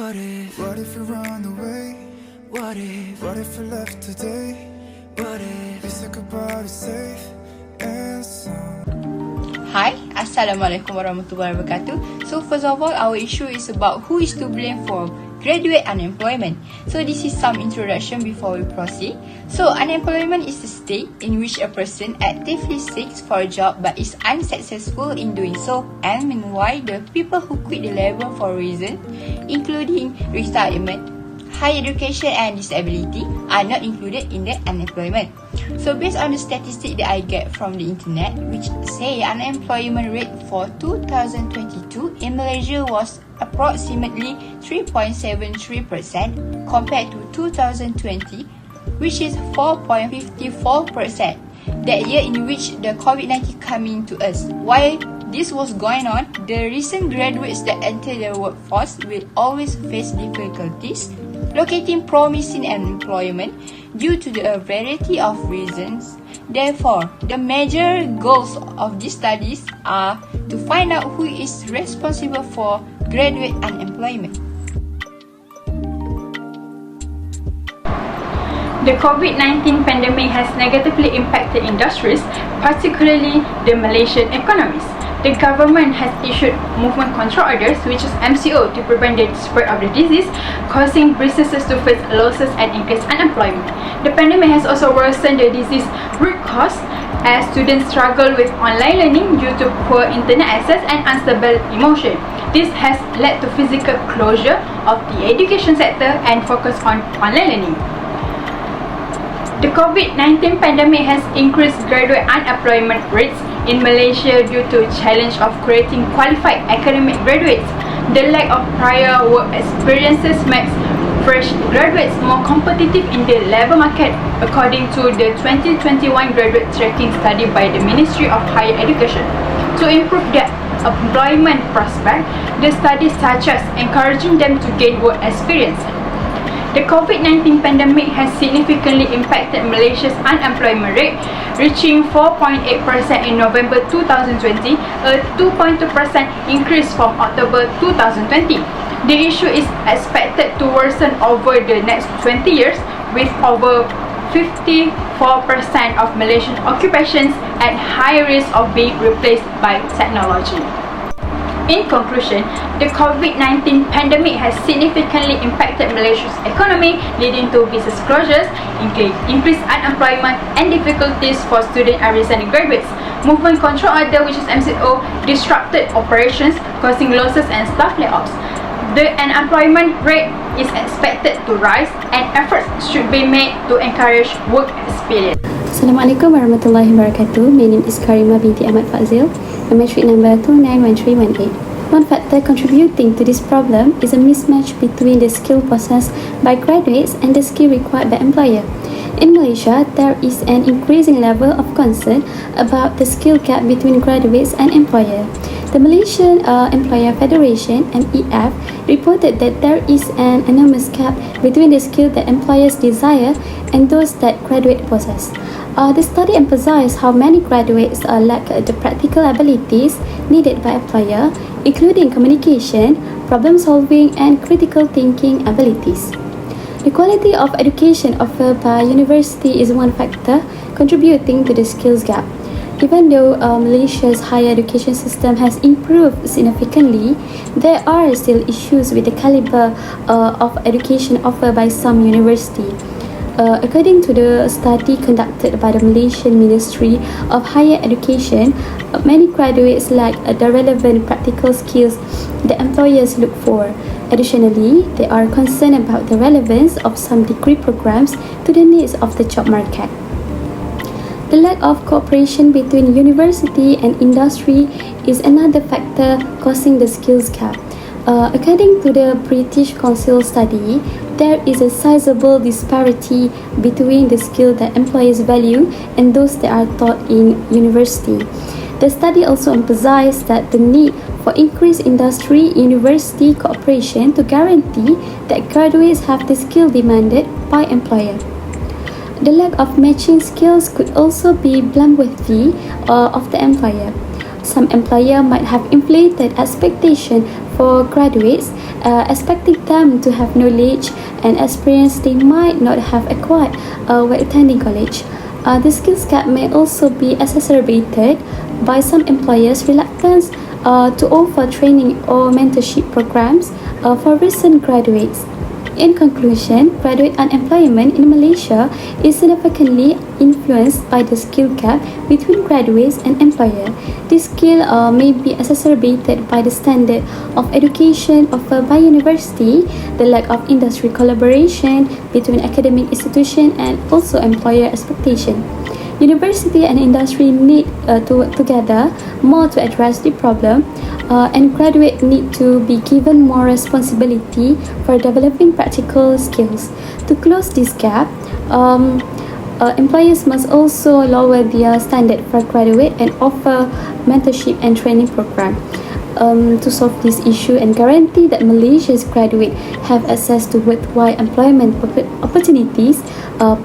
What if we run away? What if we left today? We said goodbye to safe and sound. Hi, Assalamualaikum warahmatullahi wabarakatuh. So first of all, our issue is about who is to blame for graduate unemployment. So this is some introduction before we proceed. So unemployment is a state in which a person actively seeks for a job but is unsuccessful in doing so, and meanwhile the people who quit the labor for reasons including retirement, higher education and disability are not included in the unemployment. So based on the statistic that I get from the internet, which say unemployment rate for 2022 in Malaysia was approximately 3.73% compared to 2020, which is 4.54%. That year in which the COVID-19 coming to us. While this was going on, the recent graduates that enter the workforce will always face difficulties locating promising employment due to a variety of reasons. Therefore, the major goals of these studies are to find out who is responsible for graduate unemployment. The COVID-19 pandemic has negatively impacted industries, particularly the Malaysian economies. The government has issued movement control orders, which is MCO, to prevent the spread of the disease, causing businesses to face losses and increase unemployment. The pandemic has also worsened the disease root cause as students struggle with online learning due to poor internet access and unstable emotion. This has led to physical closure of the education sector and focus on online learning. The COVID-19 pandemic has increased graduate unemployment rates in Malaysia due to challenge of creating qualified academic graduates. The lack of prior work experiences makes fresh graduates more competitive in the labour market, according to the 2021 graduate tracking study by the Ministry of Higher Education. To improve their employment prospect, the study suggests encouraging them to gain work experience. The COVID-19 pandemic has significantly impacted Malaysia's unemployment rate, reaching 4.8% in November 2020, a 2.2% increase from October 2020. The issue is expected to worsen over the next 20 years, with over 54% of Malaysian occupations at high risk of being replaced by technology. In conclusion, the COVID-19 pandemic has significantly impacted Malaysia's economy, leading to business closures, increased unemployment and difficulties for student and recent graduates. Movement control order, which is MCO, disrupted operations, causing losses and staff layoffs. The unemployment rate is expected to rise and efforts should be made to encourage work experience. Assalamualaikum warahmatullahi wabarakatuh. My name is Karima binti Ahmad Fazil. My metric number 291318. One factor contributing to this problem is a mismatch between the skill possessed by graduates and the skill required by employer. In Malaysia, there is an increasing level of concern about the skill gap between graduates and employer. The Malaysian Employer Federation (MEF) reported that there is an enormous gap between the skill that employers desire and those that graduates possess. The study emphasized how many graduates lack the practical abilities needed by employer, including communication, problem solving, and critical thinking abilities. The quality of education offered by university is one factor contributing to the skills gap. Even though Malaysia's higher education system has improved significantly, there are still issues with the caliber of education offered by some universities. According to the study conducted by the Malaysian Ministry of Higher Education, many graduates lack the relevant practical skills that employers look for. Additionally, they are concerned about the relevance of some degree programs to the needs of the job market. The lack of cooperation between university and industry is another factor causing the skills gap. According to the British Council study, there is a sizable disparity between the skills that employers value and those that are taught in university. The study also emphasized that the need for increased industry-university cooperation to guarantee that graduates have the skill demanded by employer. The lack of matching skills could also be blameworthy of the employer. some employer might have inflated expectation for graduates, expecting them to have knowledge and experience they might not have acquired while attending college. The skills gap may also be exacerbated by some employers' reluctance to offer training or mentorship programs for recent graduates. In conclusion, graduate unemployment in Malaysia is significantly influenced by the skill gap between graduates and employer. This skill may be exacerbated by the standard of education offered by university, the lack of industry collaboration between academic institution and also employer expectation. University and industry need to work together more to address the problem, and graduates need to be given more responsibility for developing practical skills. To close this gap, employers must also lower their standard for graduate and offer mentorship and training program to solve this issue and guarantee that Malaysia's graduates have access to worthwhile employment opportunities.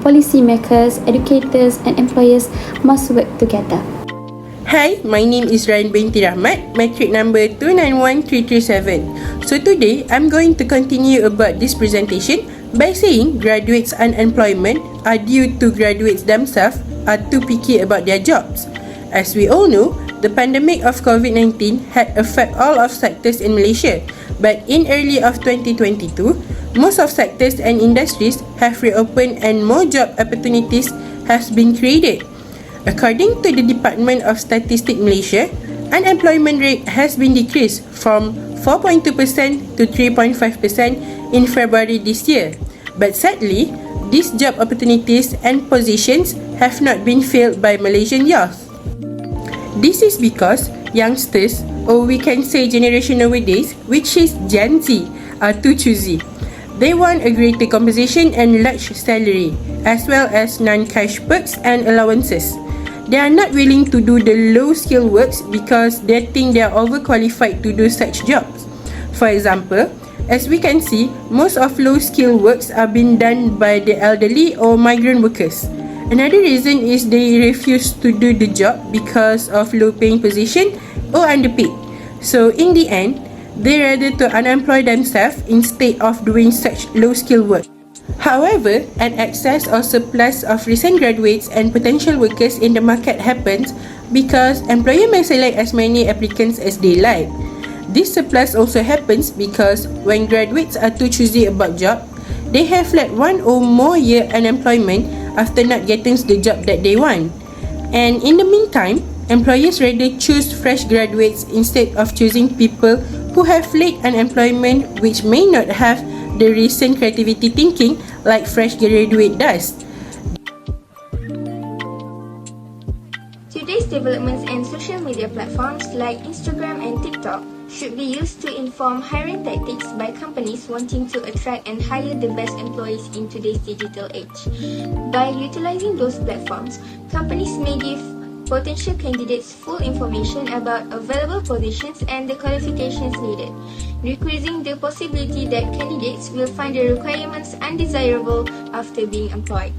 Policymakers, educators and employers must work together. Hi, my name is Ryan binti Rahmat, metric number 291337. So today, I'm going to continue about this presentation by saying graduates' unemployment are due to graduates themselves are too picky about their jobs. As we all know, the pandemic of COVID-19 had affected all of sectors in Malaysia, but in early of 2022, most of sectors and industries have reopened and more job opportunities has been created. According to the Department of Statistics Malaysia, unemployment rate has been decreased from 4.2% to 3.5% in February this year. But sadly, these job opportunities and positions have not been filled by Malaysian youth. This is because youngsters, or we can say generation nowadays, which is Gen Z, are too choosy. They want a greater compensation and large salary, as well as non-cash perks and allowances. They are not willing to do the low-skill works because they think they are overqualified to do such jobs. For example, as we can see, most of low-skill works are being done by the elderly or migrant workers. Another reason is they refuse to do the job because of low-paying position or underpaid. So in the end, they rather to unemploy themselves instead of doing such low-skill work. However, an excess or surplus of recent graduates and potential workers in the market happens because employer may select as many applicants as they like. This surplus also happens because when graduates are too choosy about job, they have led 1 or more year unemployment after not getting the job that they want. And in the meantime, employers rather choose fresh graduates instead of choosing people who have late unemployment which may not have the recent creativity thinking like fresh graduate does. Today's developments and social media platforms like Instagram and TikTok should be used to inform hiring tactics by companies wanting to attract and hire the best employees in today's digital age. By utilizing those platforms, companies may give potential candidates full information about available positions and the qualifications needed, decreasing the possibility that candidates will find the requirements undesirable after being employed.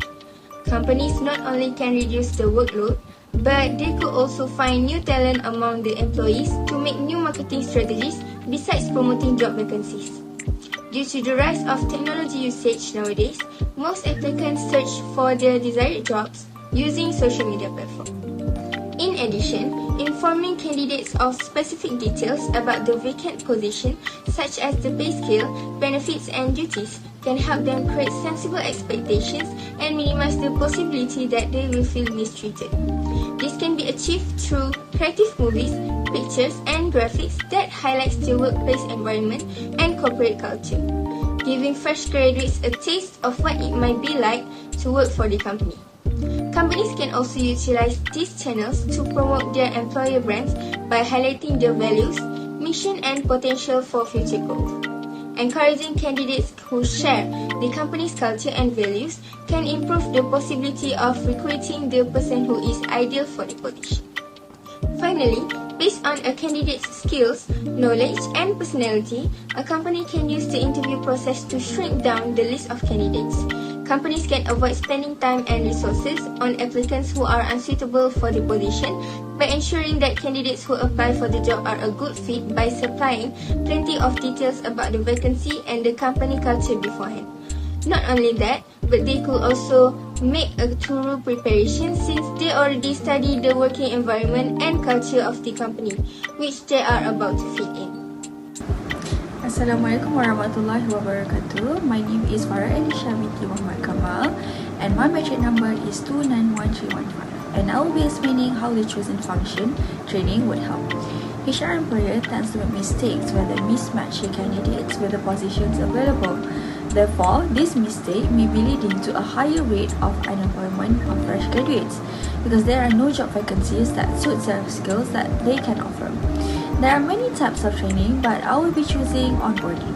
Companies not only can reduce the workload, but they could also find new talent among the employees to make new marketing strategies besides promoting job vacancies. Due to the rise of technology usage nowadays, most applicants search for their desired jobs using social media platforms. In addition, informing candidates of specific details about the vacant position, such as the pay scale, benefits and duties, can help them create sensible expectations and minimize the possibility that they will feel mistreated. This can be achieved through creative movies, pictures and graphics that highlights the workplace environment and corporate culture, giving fresh graduates a taste of what it might be like to work for the company. Companies can also utilize these channels to promote their employer brands by highlighting their values, mission and potential for future growth. Encouraging candidates who share the company's culture and values can improve the possibility of recruiting the person who is ideal for the position. Finally, based on a candidate's skills, knowledge and personality, a company can use the interview process to shrink down the list of candidates. companies can avoid spending time and resources on applicants who are unsuitable for the position by ensuring that candidates who apply for the job are a good fit by supplying plenty of details about the vacancy and the company culture beforehand. Not only that, but they could also make a thorough preparation since they already study the working environment and culture of the company, which they are about to fit in. Assalamualaikum warahmatullahi wabarakatuh. My name is Farah Elisha binti Muhammad Kamal and my metric number is 291315, and I will be explaining how the chosen function training would help. HR employer tends to make mistakes when they mismatch the candidates with the positions available. Therefore, this mistake may be leading to a higher rate of unemployment of fresh graduates because there are no job vacancies that suit their skills that they can offer. There are many types of training, but I will be choosing onboarding.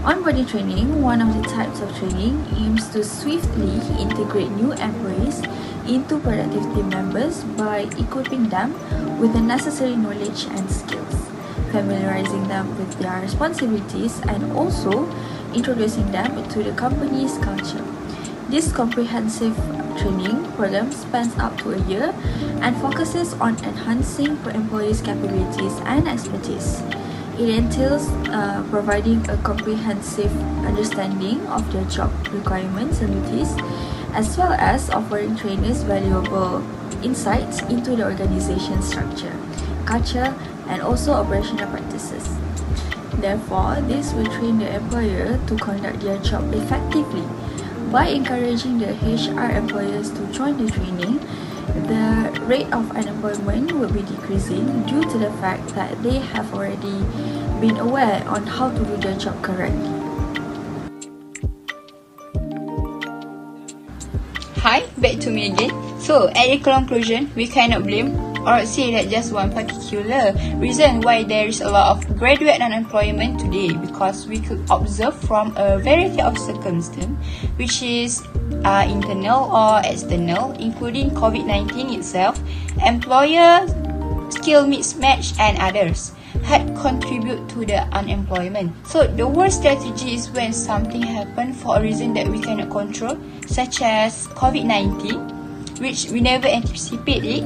Onboarding training, one of the types of training, aims to swiftly integrate new employees into productive team members by equipping them with the necessary knowledge and skills, familiarizing them with their responsibilities, and also introducing them to the company's culture. This comprehensive training program spans up to a year and focuses on enhancing employees' capabilities and expertise. It entails providing a comprehensive understanding of their job requirements and duties, as well as offering trainers valuable insights into the organization's structure, culture, and also operational practices. Therefore, this will train the employer to conduct their job effectively. By encouraging the HR employers to join the training, the rate of unemployment will be decreasing due to the fact that they have already been aware on how to do their job correctly. Hi, back to me again. So, at the conclusion, we cannot blame or say that just one particular reason why there is a lot of graduate unemployment today, because we could observe from a variety of circumstances, which is internal or external, including COVID-19 itself, employer skill mismatch and others had contribute to the unemployment. So the worst strategy is when something happens for a reason that we cannot control, such as COVID-19, which we never anticipate it.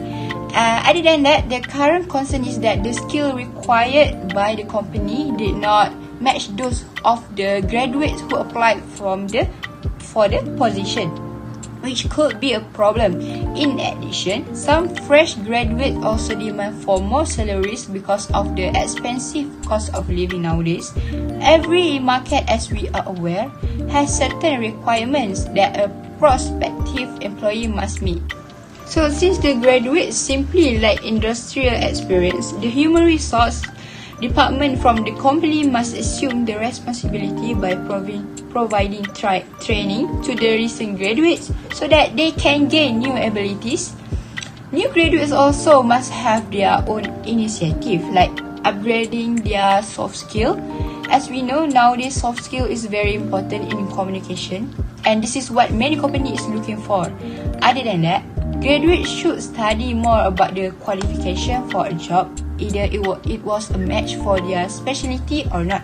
Other than that, the current concern is that the skill required by the company did not match those of the graduates who applied for the position, which could be a problem. In addition, some fresh graduates also demand for more salaries because of the expensive cost of living nowadays. Every market, as we are aware, has certain requirements that a prospective employee must meet. So since the graduates simply lack industrial experience, the human resource department from the company must assume the responsibility by providing training to the recent graduates so that they can gain new abilities. New graduates also must have their own initiative, like upgrading their soft skill. As we know, nowadays soft skill is very important in communication, and this is what many companies is looking for. Other than that, graduates should study more about the qualification for a job, either it was a match for their specialty or not.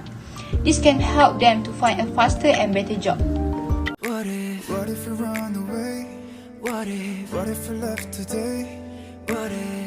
This can help them to find a faster and better job. What if you run away? What if you left today? What if